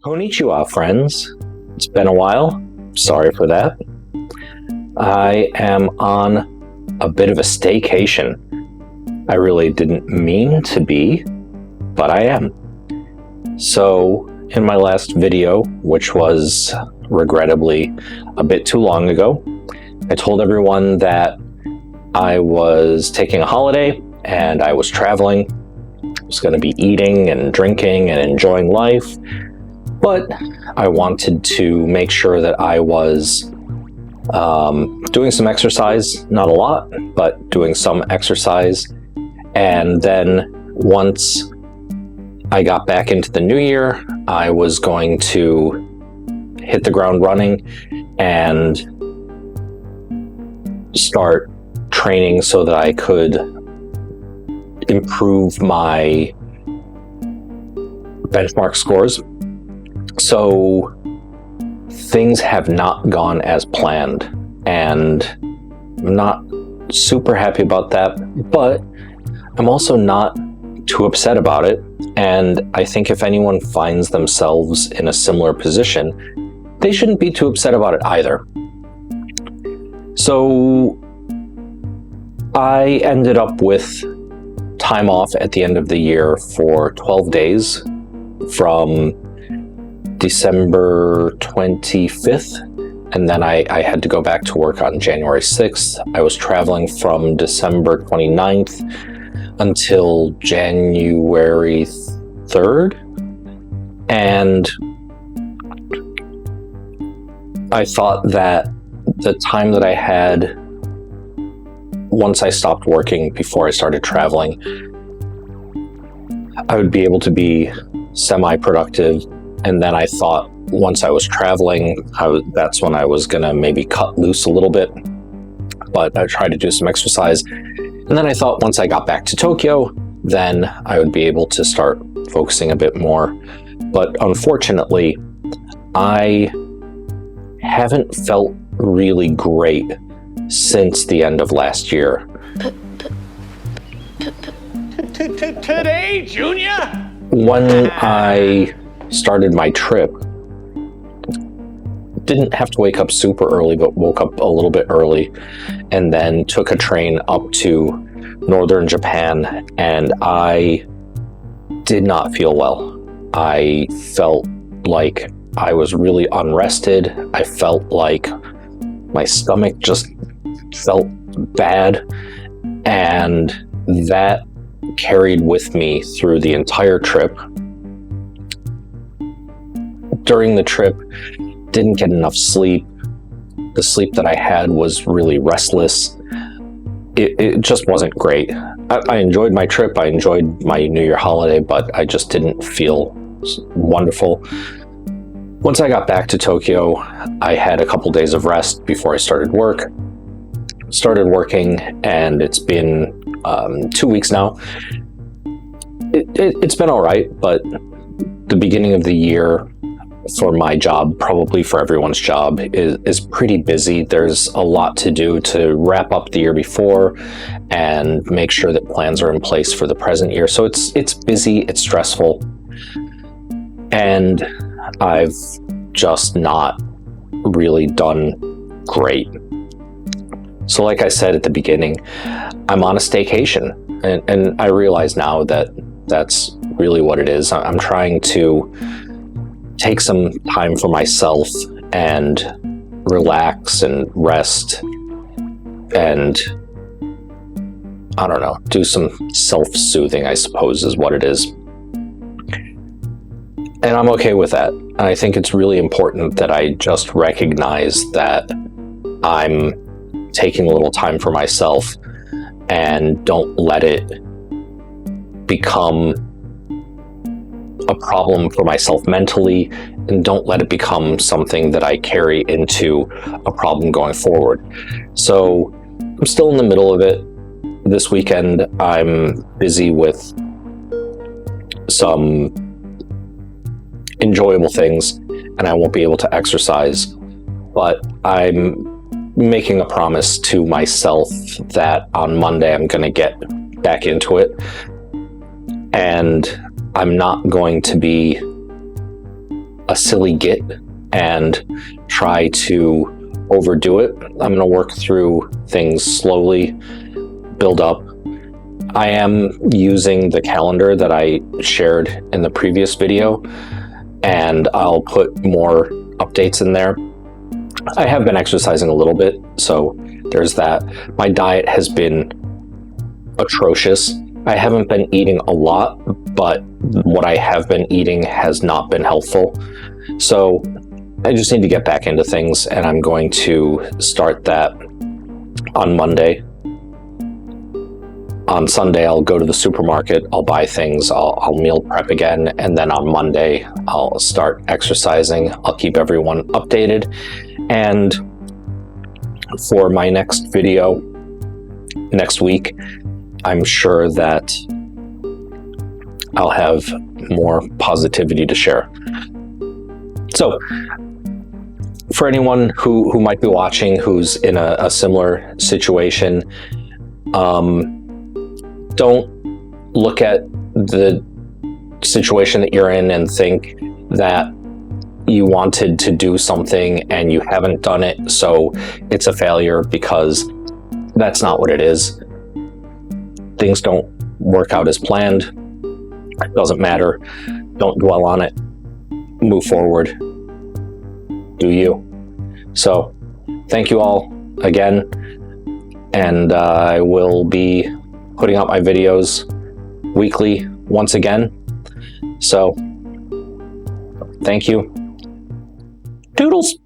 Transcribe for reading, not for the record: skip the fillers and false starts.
Konnichiwa, friends. It's been a while. Sorry for that. I am on a bit of a staycation. I really didn't mean to be, but I am. So, in my last video, which was regrettably a bit too long ago, I told everyone that I was taking a holiday and I was traveling. I was going to be eating and drinking and enjoying life, but I wanted to make sure that I was doing some exercise, not a lot, but doing some exercise. And then once I got back into the new year, I was going to hit the ground running and start training so that I could improve my benchmark scores. So things have not gone as planned, and I'm not super happy about that, but I'm also not too upset about it. And I think if anyone finds themselves in a similar position, they shouldn't be too upset about it either. So I ended up with time off at the end of the year for 12 days from December 25th, and then I had to go back to work on January 6th. I was traveling from December 29th until January 3rd, and I thought that the time that I had once I stopped working before I started traveling, I would be able to be semi-productive. And then I thought once I was traveling, that's when I was gonna maybe cut loose a little bit, but I tried to do some exercise. And then I thought once I got back to Tokyo, then I would be able to start focusing a bit more. But unfortunately, I haven't felt really great since the end of last year. Today, Junior? When I started my trip, didn't have to wake up super early, but woke up a little bit early and then took a train up to northern Japan, and I did not feel well. I felt like I was really unrested. I felt like my stomach just felt bad, and that carried with me through the entire trip. During the trip, didn't get enough sleep. The sleep that I had was really restless. It just wasn't great. I enjoyed my trip. I enjoyed my New Year holiday, but I just didn't feel wonderful. Once I got back to Tokyo, I had a couple days of rest before I started work. Started working, and it's been 2 weeks now. It's been all right, but the beginning of the year for my job, probably for everyone's job, is pretty busy. There's a lot to do to wrap up the year before and make sure that plans are in place for the present year. So it's busy, it's stressful, and I've just not really done great. So like I said at the beginning, I'm on a staycation, and I realize now that that's really what it is. I'm trying to take some time for myself and relax and rest and, I don't know, do some self-soothing, I suppose is what it is. And I'm okay with that. And I think it's really important that I just recognize that I'm taking a little time for myself and don't let it become a problem for myself mentally, and don't let it become something that I carry into a problem going forward. So I'm still in the middle of it. This weekend, I'm busy with some enjoyable things, and I won't be able to exercise, but I'm making a promise to myself that on Monday I'm going to get back into it, and I'm not going to be a silly git and try to overdo it. I'm going to work through things slowly, build up. I am using the calendar that I shared in the previous video, and I'll put more updates in there. I have been exercising a little bit, so there's that. My diet has been atrocious. I haven't been eating a lot, but what I have been eating has not been helpful. So I just need to get back into things, and I'm going to start that on Monday. On Sunday, I'll go to the supermarket, I'll buy things, I'll meal prep again, and then on Monday, I'll start exercising. I'll keep everyone updated. And for my next video next week, I'm sure that I'll have more positivity to share. So, for anyone who might be watching who's in a similar situation, don't look at the situation that you're in and think that you wanted to do something and you haven't done it, so it's a failure, because that's not what it is. Things don't work out as planned. It doesn't matter. Don't dwell on it. Move forward. Do you. So, thank you all again, and I will be putting out my videos weekly once again. So, thank you. Toodles!